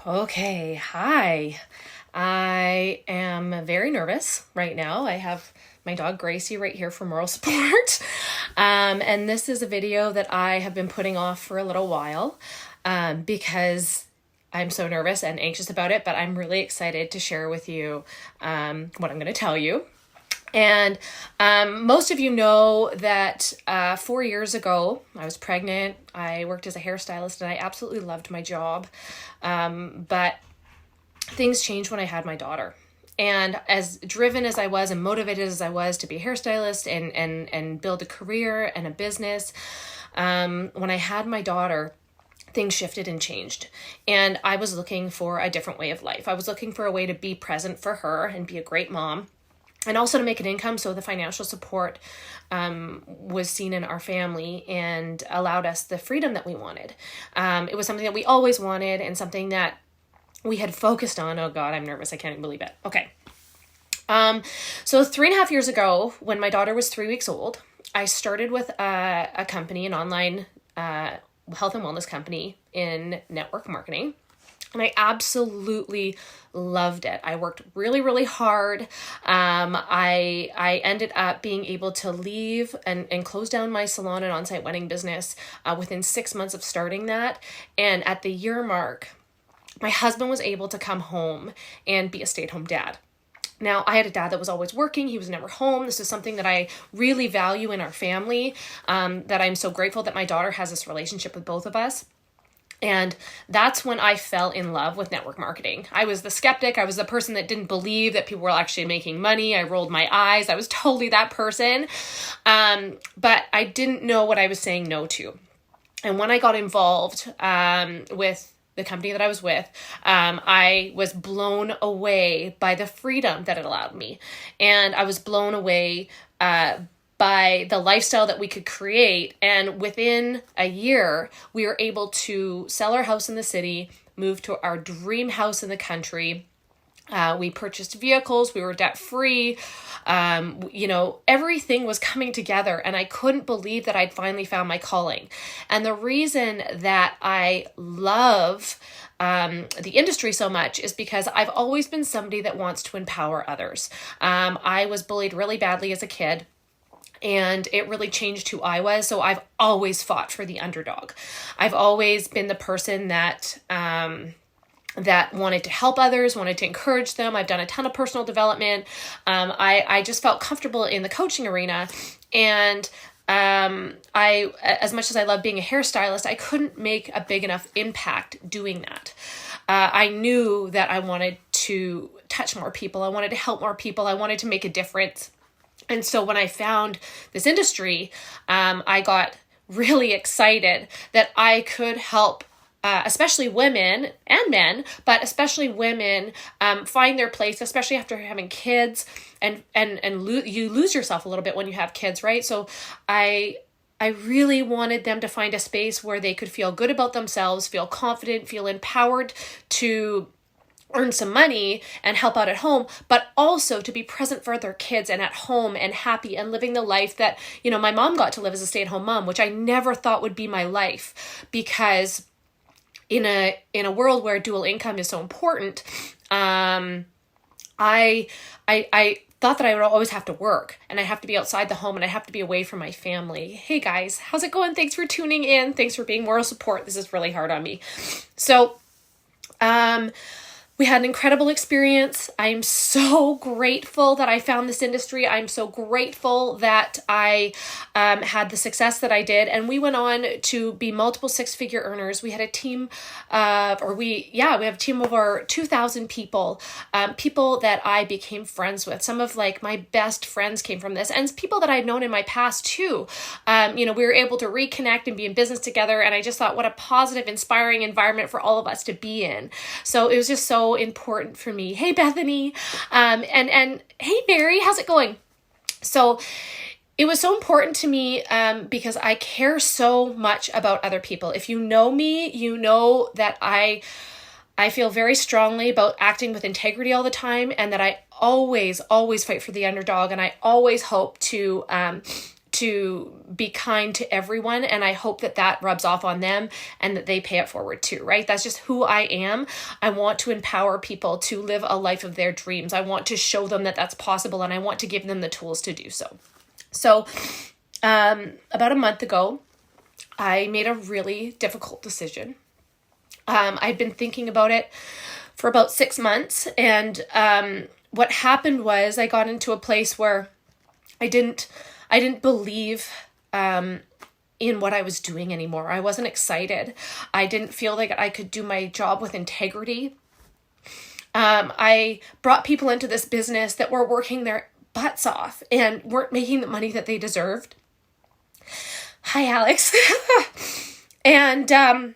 Okay, hi. I am very nervous right now. I have my dog Gracie right here for moral support. And this is a video that I have been putting off for a little while because I'm so nervous and anxious about it, but I'm really excited to share with you what I'm going to tell you. And most of you know that 4 years ago, I was pregnant. I worked as a hairstylist and I absolutely loved my job. But things changed when I had my daughter. And as driven as I was and motivated as I was to be a hairstylist and build a career and a business, when I had my daughter, things shifted and changed. And I was looking for a different way of life. I was looking for a way to be present for her and be a great mom, and also to make an income, so the financial support was seen in our family and allowed us the freedom that we wanted. It was something that we always wanted and something that we had focused on. Oh God, I'm nervous. I can't even believe it. Okay. So 3.5 years ago, when my daughter was 3 weeks old, I started with a company, an online health and wellness company in network marketing. And I absolutely loved it. I worked really, really hard. I ended up being able to leave and close down my salon and on-site wedding business within 6 months of starting that. And at the year mark, my husband was able to come home and be a stay-at-home dad. Now, I had a dad that was always working. He was never home. This is something that I really value in our family, that I'm so grateful that my daughter has this relationship with both of us. And that's when I fell in love with network marketing. I was the skeptic. I was the person that didn't believe that people were actually making money. I rolled my eyes. I was totally that person. But I didn't know what I was saying no to. And when I got involved with the company that I was with, I was blown away by the freedom that it allowed me. And I was blown away by the lifestyle that we could create. And within a year, we were able to sell our house in the city, move to our dream house in the country. We purchased vehicles. We were debt-free. Everything was coming together, and I couldn't believe that I'd finally found my calling. And the reason that I love the industry so much is because I've always been somebody that wants to empower others. I was bullied really badly as a kid, and it really changed who I was. So I've always fought for the underdog. I've always been the person that wanted to help others, wanted to encourage them. I've done a ton of personal development. I just felt comfortable in the coaching arena. And as much as I love being a hairstylist, I couldn't make a big enough impact doing that. I knew that I wanted to touch more people. I wanted to help more people. I wanted to make a difference. And so when I found this industry, I got really excited that I could help especially women and men, but especially women, find their place, especially after having kids, and you lose yourself a little bit when you have kids, right? So I really wanted them to find a space where they could feel good about themselves, feel confident, feel empowered to earn some money and help out at home, but also to be present for their kids and at home and happy and living the life that, my mom got to live as a stay-at-home mom, which I never thought would be my life, because in a world where dual income is so important, I thought that I would always have to work and I have to be outside the home and I have to be away from my family. Hey guys, how's it going? Thanks for tuning in. Thanks for being moral support. This is really hard on me. So, we had an incredible experience. I'm so grateful that I found this industry. I'm so grateful that I had the success that I did. And we went on to be multiple six-figure earners. We had a team we have a team of over 2,000 people, people that I became friends with. Some of my best friends came from this, and people that I'd known in my past too. We were able to reconnect and be in business together. And I just thought, what a positive, inspiring environment for all of us to be in. So it was just so important for me. Hey, Bethany, and hey, Mary, how's it going? So it was so important to me because I care so much about other people. If you know me, you know that I feel very strongly about acting with integrity all the time, and that I always fight for the underdog, and I always hope to to be kind to everyone. And I hope that that rubs off on them and that they pay it forward too, right? That's just who I am. I want to empower people to live a life of their dreams. I want to show them that that's possible, and I want to give them the tools to do so. So about a month ago, I made a really difficult decision. I'd been thinking about it for about 6 months. And what happened was I got into a place where I didn't believe in what I was doing anymore. I wasn't excited. I didn't feel like I could do my job with integrity. I brought people into this business that were working their butts off and weren't making the money that they deserved. Hi, Alex. And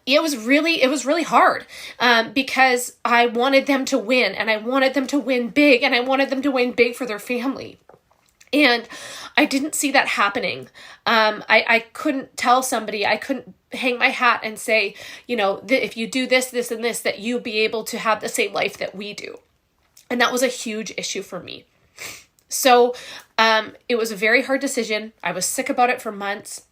it was really hard because I wanted them to win, and I wanted them to win big, and I wanted them to win big for their family. And I didn't see that happening. I couldn't tell somebody, I couldn't hang my hat and say, if you do this, this, and this, that you'll be able to have the same life that we do. And that was a huge issue for me. So it was a very hard decision. I was sick about it for months.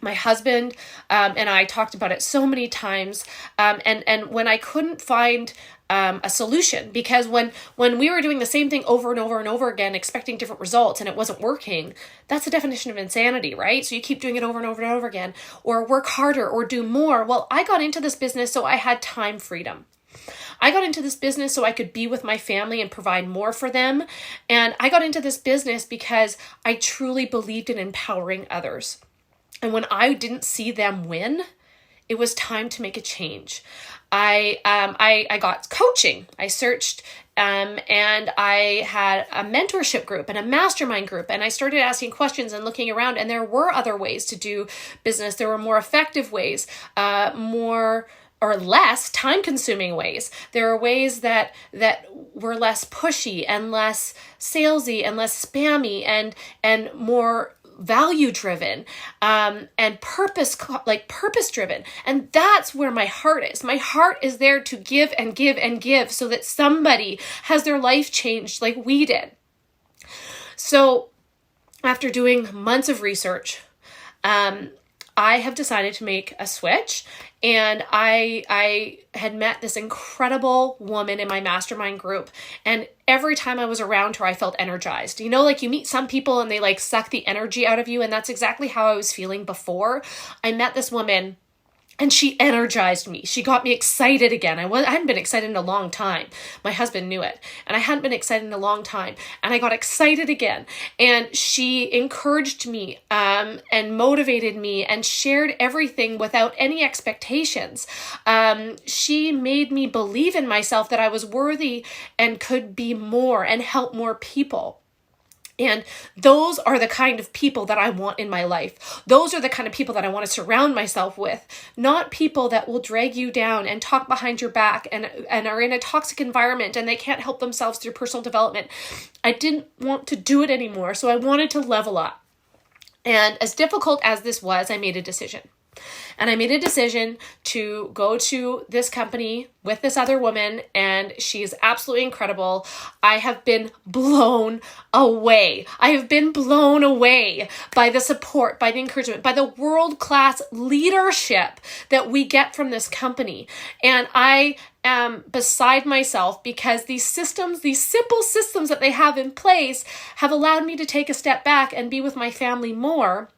My husband and I talked about it so many times. And when I couldn't find a solution, because when we were doing the same thing over and over and over again, expecting different results, and it wasn't working, that's the definition of insanity, right? So you keep doing it over and over and over again, or work harder or do more. Well, I got into this business so I had time freedom. I got into this business so I could be with my family and provide more for them. And I got into this business because I truly believed in empowering others. And when I didn't see them win, it was time to make a change. I got coaching. I searched and I had a mentorship group and a mastermind group, and I started asking questions and looking around, and there were other ways to do business. There were more effective ways, more or less time-consuming ways. There are ways that were less pushy and less salesy and less spammy and more value-driven and purpose-driven. And that's where my heart is. My heart is there to give and give and give so that somebody has their life changed like we did. So after doing months of research, I have decided to make a switch, and I had met this incredible woman in my mastermind group, and every time I was around her, I felt energized. Like you meet some people and they suck the energy out of you, and that's exactly how I was feeling before. I met this woman, and she energized me. She got me excited again. I hadn't been excited in a long time. My husband knew it. And I hadn't been excited in a long time. And I got excited again. And she encouraged me and motivated me and shared everything without any expectations. She made me believe in myself that I was worthy and could be more and help more people. And those are the kind of people that I want in my life. Those are the kind of people that I want to surround myself with, not people that will drag you down and talk behind your back and are in a toxic environment and they can't help themselves through personal development. I didn't want to do it anymore, so I wanted to level up. And as difficult as this was, I made a decision. And I made a decision to go to this company with this other woman, and she is absolutely incredible. I have been blown away. I have been blown away by the support, by the encouragement, by the world-class leadership that we get from this company. And I am beside myself because these systems, these simple systems that they have in place have allowed me to take a step back and be with my family more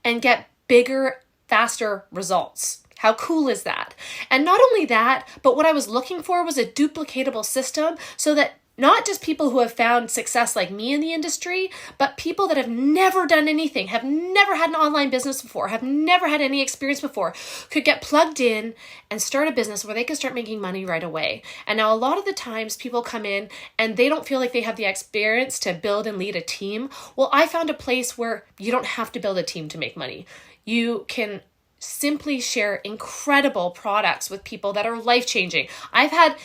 and get bigger, faster results. How cool is that? And not only that, but what I was looking for was a duplicatable system so that not just people who have found success like me in the industry, but people that have never done anything, have never had an online business before, have never had any experience before, could get plugged in and start a business where they can start making money right away. And now a lot of the times people come in and they don't feel like they have the experience to build and lead a team. Well, I found a place where you don't have to build a team to make money. You can simply share incredible products with people that are life-changing. I've had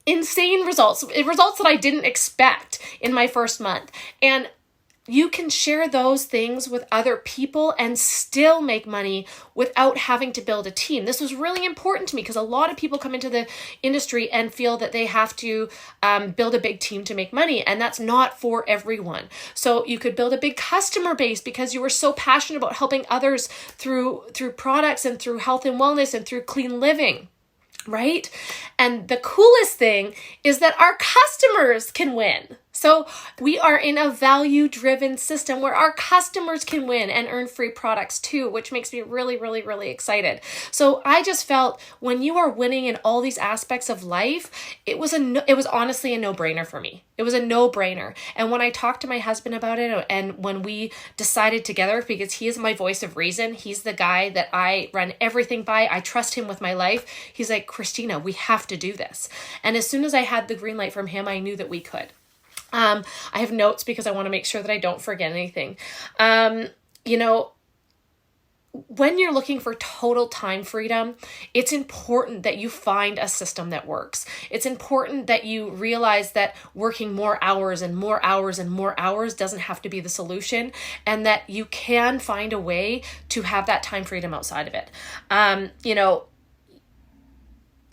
insane results that I didn't expect in my first month. And you can share those things with other people and still make money without having to build a team. This was really important to me because a lot of people come into the industry and feel that they have to build a big team to make money, and that's not for everyone. So you could build a big customer base because you were so passionate about helping others through products and through health and wellness and through clean living. Right? And the coolest thing is that our customers can win. So we are in a value-driven system where our customers can win and earn free products too, which makes me really, really, really excited. So I just felt when you are winning in all these aspects of life, it was honestly a no-brainer for me. It was a no-brainer. And when I talked to my husband about it, and when we decided together, because he is my voice of reason, he's the guy that I run everything by, I trust him with my life. He's like, Christina, we have to do this. And as soon as I had the green light from him, I knew that we could. I have notes because I want to make sure that I don't forget anything. When you're looking for total time freedom, it's important that you find a system that works. It's important that you realize that working more hours and more hours and more hours doesn't have to be the solution, and that you can find a way to have that time freedom outside of it.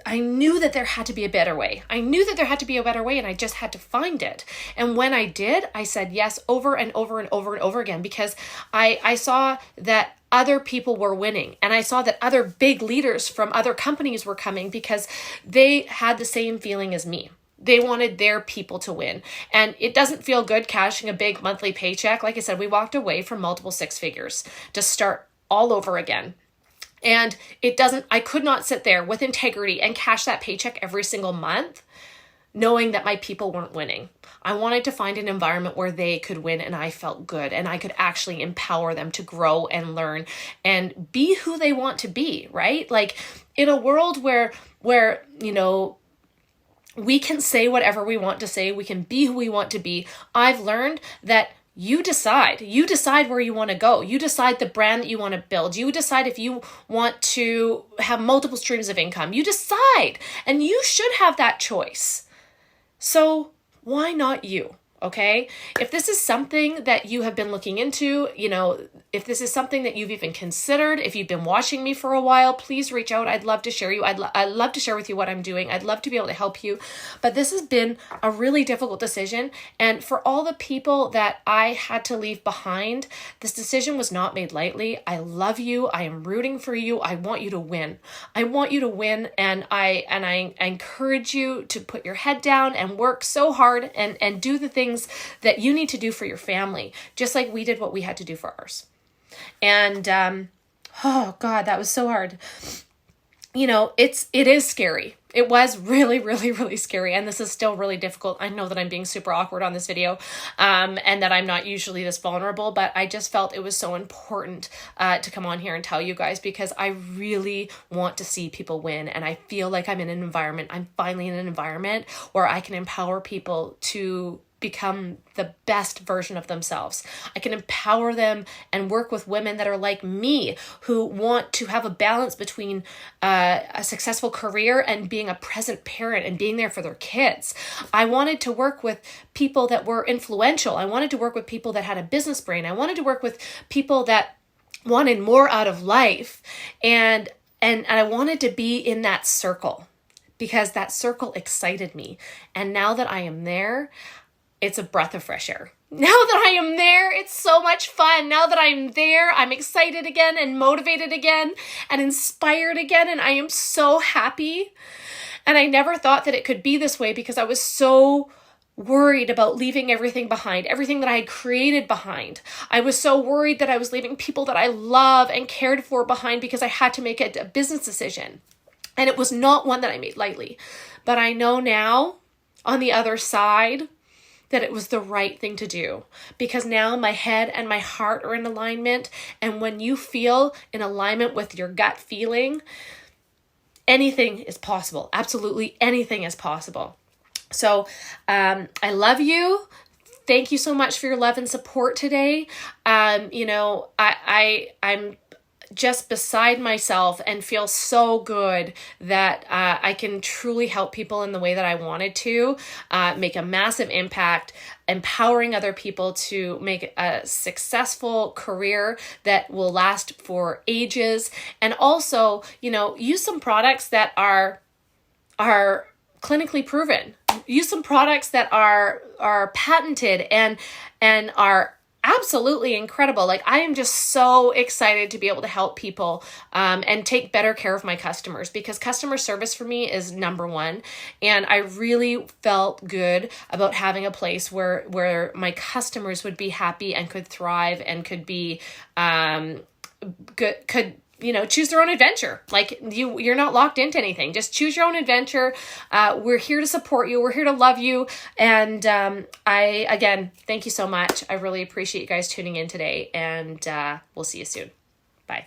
I knew that there had to be a better way. And I just had to find it. And when I did, I said yes over and over and over and over again, because I saw that other people were winning. And I saw that other big leaders from other companies were coming because they had the same feeling as me. They wanted their people to win. And it doesn't feel good cashing a big monthly paycheck. Like I said, we walked away from multiple six figures to start all over again. And I could not sit there with integrity and cash that paycheck every single month knowing that my people weren't winning. I wanted to find an environment where they could win and I felt good and I could actually empower them to grow and learn and be who they want to be, right? Like in a world where we can say whatever we want to say, we can be who we want to be. I've learned that you decide where you want to go. You decide the brand that you want to build. You decide if you want to have multiple streams of income. You decide, and you should have that choice. So why not you? Okay. If this is something that you have been looking into, if this is something that you've even considered, if you've been watching me for a while, please reach out. I'd love to share you. I'd love to share with you what I'm doing. I'd love to be able to help you. But this has been a really difficult decision. And for all the people that I had to leave behind, this decision was not made lightly. I love you. I am rooting for you. I want you to win. And I encourage you to put your head down and work so hard and do the things that you need to do for your family, just like we did what we had to do for ours. And, oh God, that was so hard. It is scary. It was really, really, really scary. And this is still really difficult. I know that I'm being super awkward on this video, and that I'm not usually this vulnerable, but I just felt it was so important to come on here and tell you guys, because I really want to see people win. And I feel like I'm finally in an environment where I can empower people to become the best version of themselves. I can empower them and work with women that are like me, who want to have a balance between a successful career and being a present parent and being there for their kids. I wanted to work with people that were influential. I wanted to work with people that had a business brain. I wanted to work with people that wanted more out of life. And I wanted to be in that circle, because that circle excited me. And now that I am there, it's a breath of fresh air. Now that I am there, it's so much fun. Now that I'm there, I'm excited again and motivated again and inspired again. And I am so happy. And I never thought that it could be this way, because I was so worried about leaving everything behind, everything that I had created behind. I was so worried that I was leaving people that I love and cared for behind, because I had to make a business decision. And it was not one that I made lightly. But I know now, on the other side, that it was the right thing to do, because now my head and my heart are in alignment. And when you feel in alignment with your gut feeling, anything is possible. Absolutely anything is possible. So I love you. Thank you so much for your love and support today. I'm just beside myself and feel so good that I can truly help people in the way that I wanted to, make a massive impact, empowering other people to make a successful career that will last for ages. And also, use some products that are clinically proven. Use some products that are patented and are absolutely incredible. Like, I am just so excited to be able to help people and take better care of my customers, because customer service for me is number one. And I really felt good about having a place where my customers would be happy and could thrive and could be could choose their own adventure. Like, you're not locked into anything. Just choose your own adventure. We're here to support you. We're here to love you. And again, thank you so much. I really appreciate you guys tuning in today, and we'll see you soon. Bye.